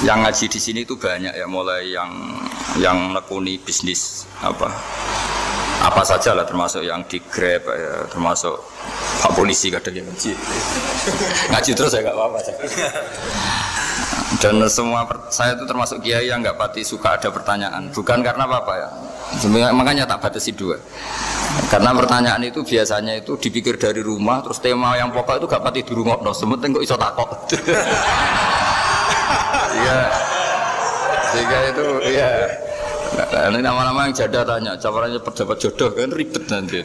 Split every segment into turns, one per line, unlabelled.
Yang ngaji di sini itu banyak ya, mulai yang nekuni bisnis apa saja lah, termasuk yang di Grab ya, termasuk Pak Polisi kadang yang ngaji terus ya nggak apa-apa. Dan semua saya itu termasuk kiai yang nggak pati suka ada pertanyaan, bukan karena apa-apa ya. Makanya tak batasi dua. Karena pertanyaan itu biasanya itu dipikir dari rumah, terus tema yang pokok itu gak pati di rumah, no, sementing kok iso takok. Iya, sehingga itu, iya. Nah, ini nama-nama yang jada tanya, caranya pejabat jodoh kan ribet nanti.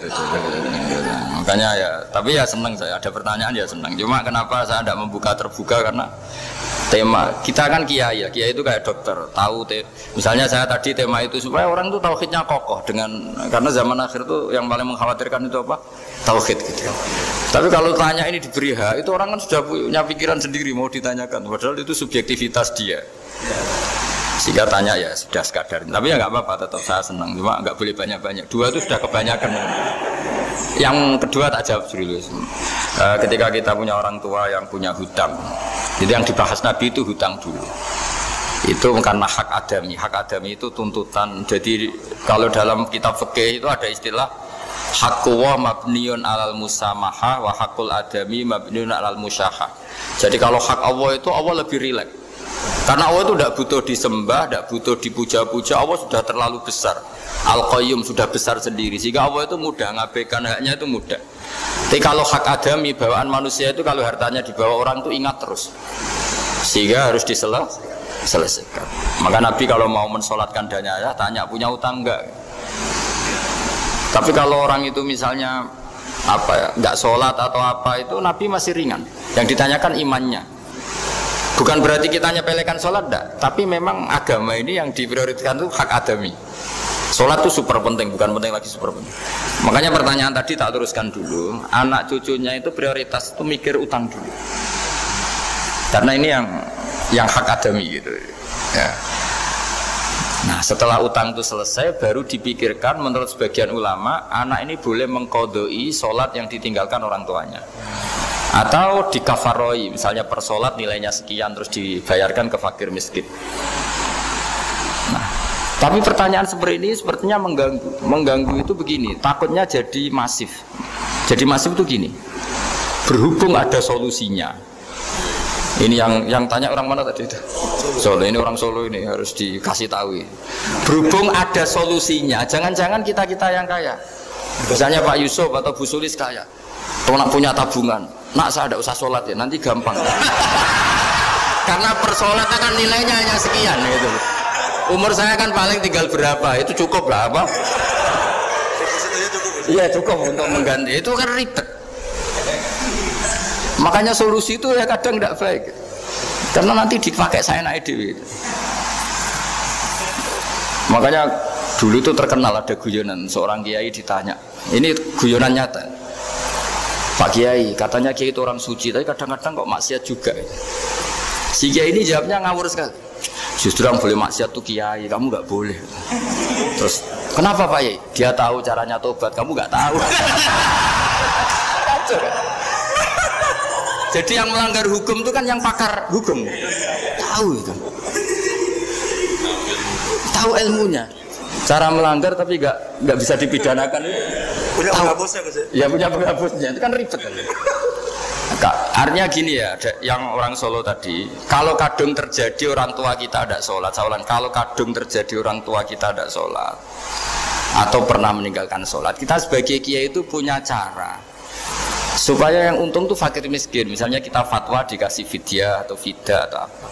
Makanya ya, tapi ya senang saya, ada pertanyaan ya senang. Cuma kenapa saya tidak membuka terbuka, karena tema kita kan kiai ya, kiai itu kayak dokter, tahu misalnya saya tadi tema itu supaya orang itu tauhidnya kokoh karena zaman akhir itu yang paling mengkhawatirkan itu apa? Tauhid gitu. Tapi kalau tanya ini diberi hak, itu orang kan sudah punya pikiran sendiri mau ditanyakan, padahal itu subjektivitas dia. Sehingga tanya ya sudah sekadar, tapi ya nggak apa-apa, tetap saya senang, cuma nggak boleh banyak-banyak. Dua itu sudah kebanyakan. Yang kedua tak jawab dulu. Ketika kita punya orang tua yang punya hutang, jadi yang dibahas Nabi itu hutang dulu. Itu karena hak adami. Hak adami itu tuntutan. Jadi kalau dalam kitab fikih itu ada istilah hakku wa mabniun alal musamaha wa hakul adami mabniun alal musyaha. Jadi kalau hak Allah itu Allah lebih rileks. Karena Allah itu tidak butuh disembah, tidak butuh dipuja-puja, Allah sudah terlalu besar. Al-Qayyum sudah besar sendiri, sehingga Allah itu mudah, ngabaikan haknya itu mudah. Tapi kalau hak adami, bawaan manusia itu kalau hartanya dibawa orang itu ingat terus, sehingga harus diselesaikan. Maka Nabi kalau mau mensolatkan danya, tanya punya utang enggak. Tapi kalau orang itu misalnya enggak sholat atau apa, itu Nabi masih ringan. Yang ditanyakan imannya. Bukan berarti kita nyepelekan sholat, enggak. Tapi memang agama ini yang diprioritaskan itu hak adami. Sholat itu super penting, bukan penting lagi super penting. Makanya pertanyaan tadi tak teruskan dulu. Anak cucunya itu prioritas itu mikir utang dulu. Karena ini yang hak adami gitu. Ya. Nah setelah utang itu selesai, baru dipikirkan menurut sebagian ulama, anak ini boleh mengkodoi sholat yang ditinggalkan orang tuanya. Atau dikafaroi, misalnya per sholat nilainya sekian terus dibayarkan ke fakir miskin. Nah, tapi pertanyaan seperti ini sepertinya mengganggu itu begini, takutnya jadi masif. Jadi masif itu gini, berhubung ada solusinya. Ini yang tanya orang mana tadi itu? Solo, ini orang Solo ini harus dikasih tahu. Berhubung ada solusinya, jangan-jangan kita yang kaya. Misalnya Pak Yusuf atau Bu Sulis kaya, kalau punya tabungan. Nak saya tidak usah sholat ya, nanti gampang. Karena per sholat kan nilainya hanya sekian gitu. Umur saya kan paling tinggal berapa, itu cukup lah apa? Iya cukup untuk mengganti, itu kan ribet. Makanya solusi itu ya kadang tidak baik. Karena nanti dipakai saya naik dewi. Makanya dulu itu terkenal ada guyonan, seorang kiai ditanya, ini guyonan nyata. Pak Kiai, katanya Kiai itu orang suci, tapi kadang-kadang kok maksiat juga. Si Kiai ini jawabnya ngawur sekali. Justru yang boleh maksiat tuh Kiai, kamu nggak boleh. Terus, kenapa Pak Kiai? Dia tahu caranya tobat, kamu nggak tahu. Jadi yang melanggar hukum itu kan yang pakar hukum. Tahu itu. Tahu ilmunya. Cara melanggar tapi nggak bisa dipidanakan. Punya penghapusnya ya punya penghapusnya, itu kan ribet kan. Artinya gini ya, yang orang Solo tadi, kalau kadung terjadi orang tua kita ada sholat, kalau kadung terjadi orang tua kita ada sholat atau pernah meninggalkan sholat, kita sebagai kiai itu punya cara supaya yang untung tuh fakir miskin. Misalnya kita fatwa dikasih fidyah atau fida atau apa.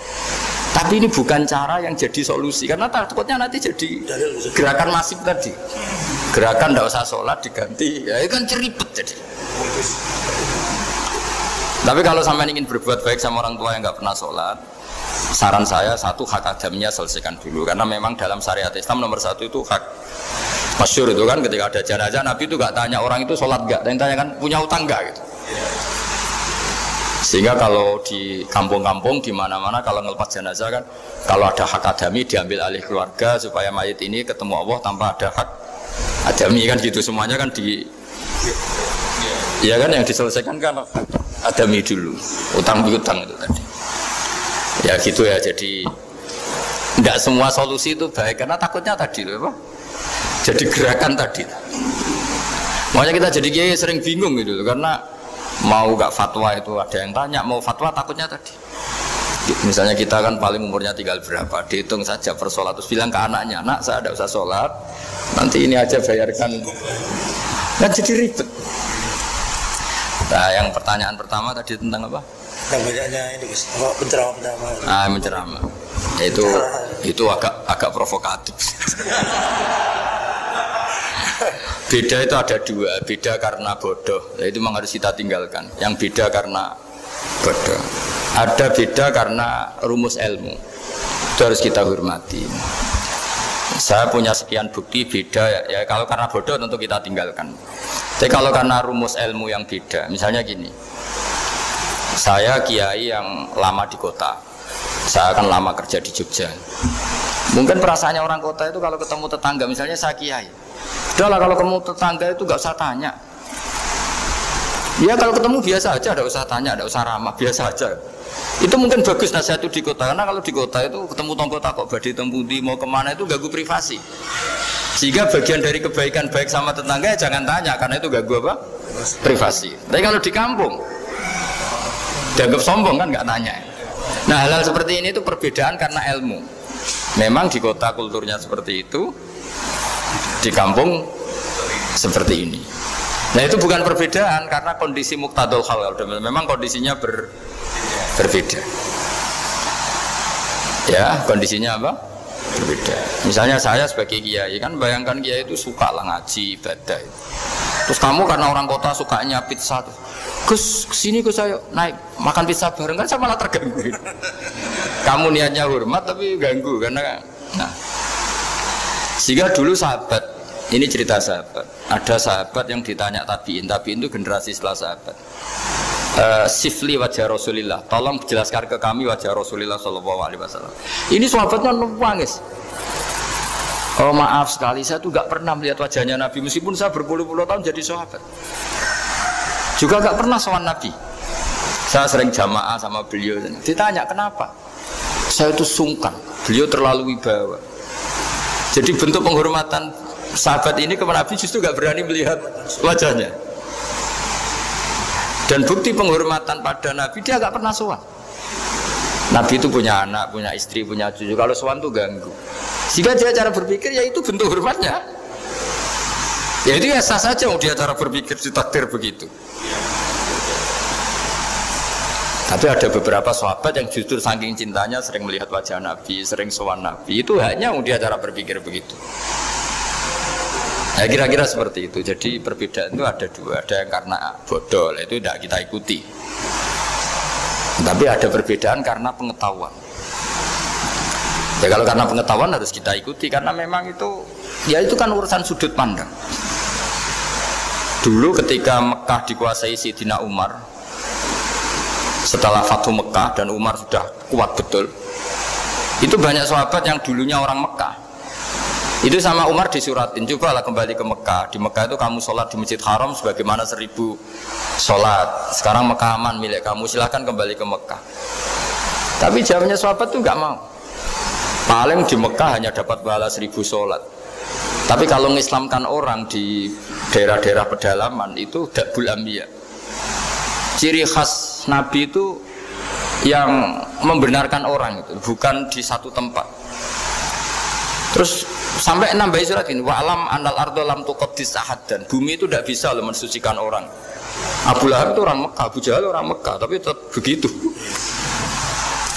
Tapi ini bukan cara yang jadi solusi, karena takutnya nanti jadi gerakan masif tadi. Gerakan tidak usah sholat diganti, ya itu kan ceribet jadi. Tapi kalau sampai ingin berbuat baik sama orang tua yang nggak pernah sholat, saran saya satu, hak adamnya selesaikan dulu. Karena memang dalam syariat Islam nomor satu itu hak. Masyhur itu kan ketika ada jenazah, Nabi itu nggak tanya orang itu sholat nggak, dan tanya kan punya utang nggak gitu. Sehingga kalau di kampung-kampung di mana-mana kalau ngelepas jenazah kan, kalau ada hak adami diambil alih keluarga supaya mayit ini ketemu Allah tanpa ada hak adami kan gitu, semuanya kan ya kan yang diselesaikan kan adami dulu, utang piutang itu tadi. Ya gitu ya, jadi Enggak semua solusi itu baik karena takutnya tadi loh, apa? Jadi gerakan tadi. Makanya kita jadi kiai sering bingung gitu loh, karena mau gak fatwa itu ada yang tanya, mau fatwa takutnya tadi. Misalnya kita kan paling umurnya tinggal berapa, dihitung saja per sholat, terus bilang ke anaknya, nak saya tidak usah sholat, nanti ini aja bayarkan. Kan jadi ribet. Nah, yang pertanyaan pertama tadi tentang apa?
Banyaknya ini Gus, penceramah.
Menceramah. Itu agak provokatif. Beda itu ada dua, beda karena bodoh, itu memang harus kita tinggalkan. Yang beda karena bodoh. Ada beda karena rumus ilmu, itu harus kita hormati. Saya punya sekian bukti beda ya kalau karena bodoh tentu kita tinggalkan. Tapi kalau karena rumus ilmu yang beda, misalnya gini, saya kiai yang lama di kota, saya akan lama kerja di Jogja. Mungkin perasaannya orang kota itu kalau ketemu tetangga, misalnya saya kiai, udahlah kalau ketemu tetangga itu gak usah tanya. Ya kalau ketemu biasa aja, tidak usah tanya, tidak usah ramah, biasa aja. Itu mungkin bagus nasihat itu di kota, karena kalau di kota itu ketemu tonggo takok badai temputi mau kemana itu ganggu privasi. Sehingga bagian dari kebaikan baik sama tetangga ya jangan tanya, karena itu ganggu apa? Privasi. Tapi kalau di kampung dianggap sombong kan nggak tanya. Nah hal-hal seperti ini itu perbedaan karena ilmu. Memang di kota kulturnya seperti itu, di kampung seperti ini. Nah itu bukan perbedaan karena kondisi muqtadul hal, memang kondisinya berbeda. Ya kondisinya apa? Berbeda. Misalnya saya sebagai kiai kan bayangkan kiai itu suka lah ngaji ibadah. Terus kamu karena orang kota sukanya pizza tuh. Gus kesini Gus ayo naik makan pizza bareng, kan saya malah terganggu. Kamu niatnya hormat tapi ganggu karena nah. Sehingga dulu sahabat, ini cerita sahabat, ada sahabat yang ditanya tabiin itu generasi setelah sahabat. Sifli wajah Rasulillah, tolong jelaskan ke kami wajah Rasulillah Shallallahu Alaihi Wasallam. Ini sahabatnya nangis. Oh maaf sekali, saya tuh gak pernah melihat wajahnya Nabi meskipun saya berpuluh-puluh tahun jadi sahabat. Juga gak pernah sowan Nabi. Saya sering jamaah sama beliau. Ditanya kenapa? Saya itu sungkan. Beliau terlalu wibawa. Jadi bentuk penghormatan sahabat ini kepada Nabi justru gak berani melihat wajahnya. Dan bukti penghormatan pada Nabi dia gak pernah sowan. Nabi itu punya anak, punya istri, punya cucu. Kalau sowan tuh ganggu. Jika dia cara berpikir ya itu bentuk hormatnya. Ya itu ya sah saja dia cara berpikir ditakdir begitu. Tapi ada beberapa sahabat yang justru saking cintanya sering melihat wajah Nabi, sering sowan Nabi. Itu hanya dia cara berpikir begitu. Ya kira-kira seperti itu. Jadi perbedaan itu ada dua. Ada yang karena bodoh, itu tidak kita ikuti. Tapi ada perbedaan karena pengetahuan. Ya kalau karena pengetahuan harus kita ikuti karena memang itu ya itu kan urusan sudut pandang. Dulu ketika Mekah dikuasai Sayyidina Umar, setelah Fathu Mekah dan Umar sudah kuat betul, itu banyak sahabat yang dulunya orang Mekah. Itu sama Umar disuratin, cobalah kembali ke Mekah. Di Mekah itu kamu sholat di Masjid Haram sebagaimana 1000 sholat. Sekarang Mekah aman milik kamu, silahkan kembali ke Mekah. Tapi jawabnya sahabat itu nggak mau. Paling di Mekah hanya dapat pahala 1000 sholat. Tapi kalau mengislamkan orang di daerah-daerah pedalaman itu dakbul ambiya. Ciri khas Nabi itu yang membenarkan orang itu, bukan di satu tempat. Terus sampai nambah surat ini, wa alam anal ardo lam tuqaddis ahad, dan bumi itu tidak bisa mensucikan orang. Abu Lahab itu orang Mekah, Abu Jahal orang Mekah, tapi tetap begitu.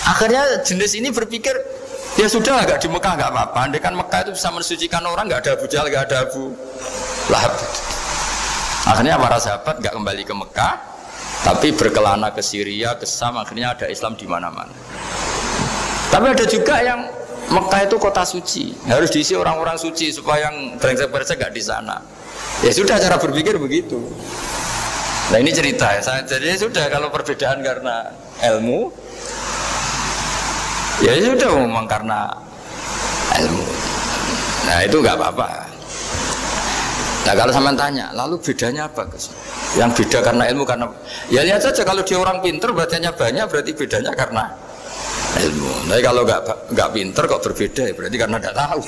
Akhirnya jenis ini berpikir, ya sudah agak di Mekah nggak apa-apa. Andai kan Mekah itu bisa mensucikan orang, nggak ada Abu Jahal, nggak ada Abu Lahab. Akhirnya para sahabat nggak kembali ke Mekah, tapi berkelana ke Syria, ke Syam. Akhirnya ada Islam di mana-mana. Tapi ada juga yang Mekah itu kota suci, harus diisi orang-orang suci supaya yang brengsek-brengsek gak di sana. Ya sudah cara berpikir begitu. Nah ini cerita ya. Jadi sudah kalau perbedaan karena ilmu, ya sudah memang karena ilmu. Nah itu nggak apa-apa. Nah kalau sampean tanya, lalu bedanya apa Gus? Yang beda karena ilmu karena ya lihat saja kalau dia orang pinter bacanya banyak berarti bedanya karena ilmu. Tapi kalau nggak pinter kok berbeda, berarti karena nggak tahu.